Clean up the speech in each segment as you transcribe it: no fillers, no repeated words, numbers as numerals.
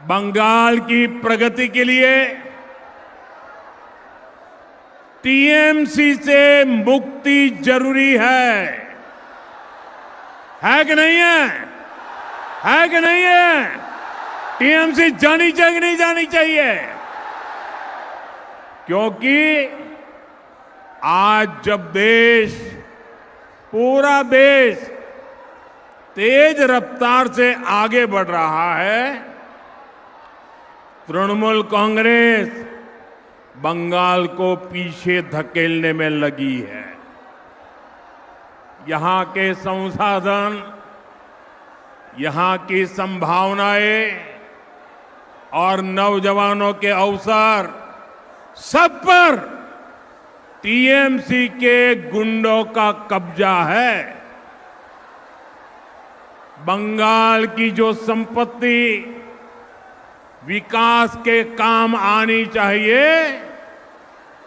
बंगाल की प्रगति के लिए टीएमसी से मुक्ति जरूरी है कि नहीं है? है कि नहीं है? टीएमसी जानी चाहिए कि नहीं जानी चाहिए? क्योंकि आज जब पूरा देश तेज रफ्तार से आगे बढ़ रहा है, तृणमूल कांग्रेस बंगाल को पीछे धकेलने में लगी है। यहां के संसाधन, यहां की संभावनाएं और नौजवानों के अवसर सब पर टीएमसी के गुंडों का कब्जा है। बंगाल की जो संपत्ति विकास के काम आनी चाहिए,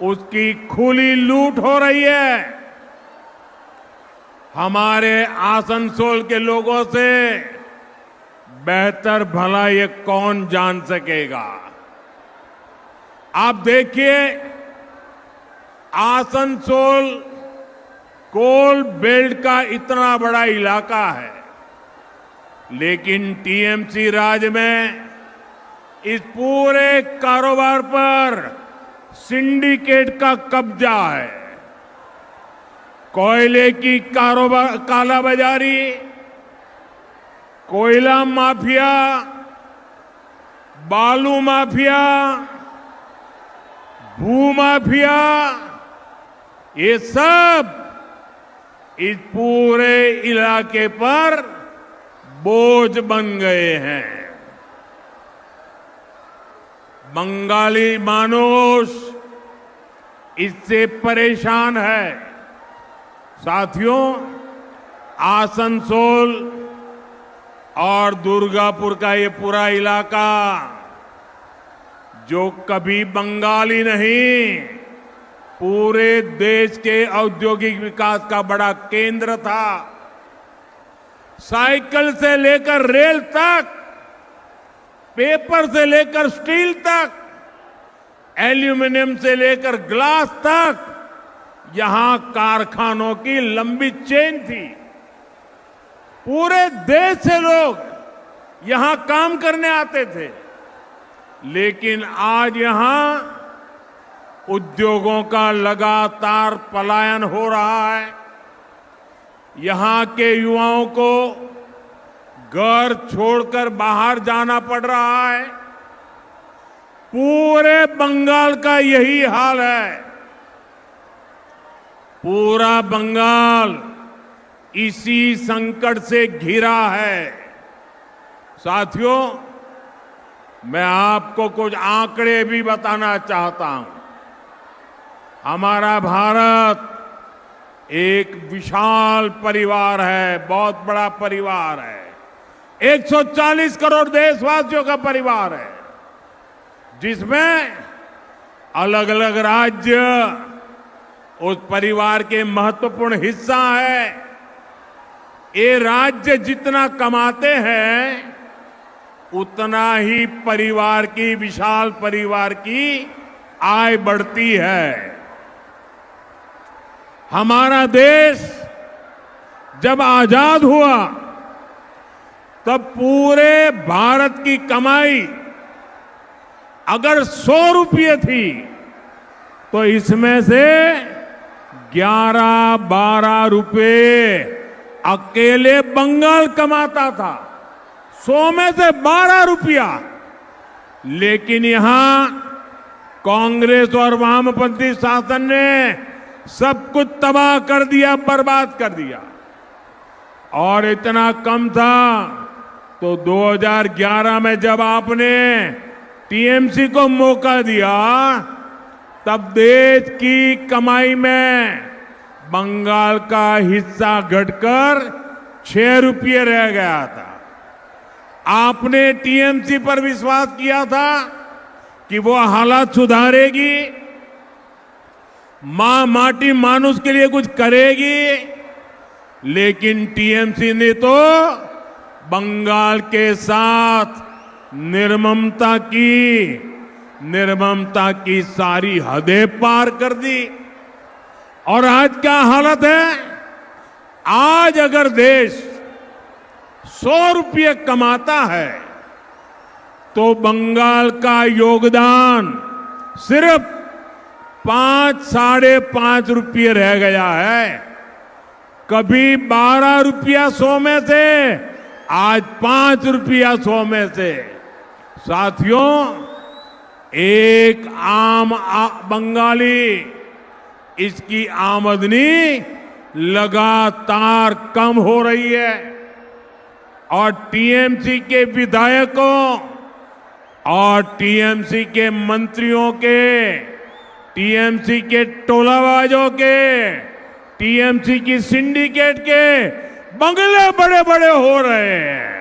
उसकी खुली लूट हो रही है। हमारे आसनसोल के लोगों से बेहतर भला ये कौन जान सकेगा? आप देखिए, आसनसोल कोल बेल्ट का इतना बड़ा इलाका है, लेकिन टीएमसी राज में इस पूरे कारोबार पर सिंडिकेट का कब्जा है। कोयले की कालाबाजारी, कोयला माफिया, बालू माफिया, भू माफिया, ये सब इस पूरे इलाके पर बोझ बन गए हैं। बंगाली मानुष इससे परेशान है। साथियों, आसनसोल और दुर्गापुर का ये पूरा इलाका, जो कभी बंगाली नहीं, पूरे देश के औद्योगिक विकास का बड़ा केंद्र था। साइकिल से लेकर रेल तक, पेपर से लेकर स्टील तक, एल्यूमिनियम से लेकर ग्लास तक, यहां कारखानों की लंबी चेन थी। पूरे देश से लोग यहां काम करने आते थे। लेकिन आज यहां उद्योगों का लगातार पलायन हो रहा है। यहां के युवाओं को घर छोड़कर बाहर जाना पड़ रहा है। पूरे बंगाल का यही हाल है। पूरा बंगाल इसी संकट से घिरा है। साथियों, मैं आपको कुछ आंकड़े भी बताना चाहता हूं। हमारा भारत एक विशाल परिवार है, बहुत बड़ा परिवार है। 140 करोड़ देशवासियों का परिवार है, जिसमें अलग अलग राज्य उस परिवार के महत्वपूर्ण हिस्सा है। ये राज्य जितना कमाते हैं, उतना ही विशाल परिवार की आय बढ़ती है। हमारा देश जब आजाद हुआ, तब पूरे भारत की कमाई अगर 100 रुपये थी, तो इसमें से 11-12 रुपये अकेले बंगाल कमाता था। 100 में से 12 रुपया। लेकिन यहां कांग्रेस और वामपंथी शासन ने सब कुछ तबाह कर दिया, बर्बाद कर दिया। और इतना कम था तो 2011 में जब आपने टीएमसी को मौका दिया, तब देश की कमाई में बंगाल का हिस्सा घटकर 6 रुपये रह गया था। आपने टीएमसी पर विश्वास किया था कि वो हालात सुधारेगी, माटी मानुष के लिए कुछ करेगी। लेकिन टीएमसी ने तो बंगाल के साथ निर्ममता की सारी हदें पार कर दी। और आज क्या हालत है? आज अगर देश 100 रुपये कमाता है तो बंगाल का योगदान सिर्फ 5 साढ़े 5 रुपये रह गया है। कभी 12 रुपया 100 में से, आज 5 रुपया 100 में से। साथियों, एक आम बंगाली, इसकी आमदनी लगातार कम हो रही है और टीएमसी के विधायकों और टीएमसी के मंत्रियों के, टीएमसी के टोलाबाजों के, टीएमसी की सिंडिकेट के बंगले बड़े बड़े हो रहे हैं।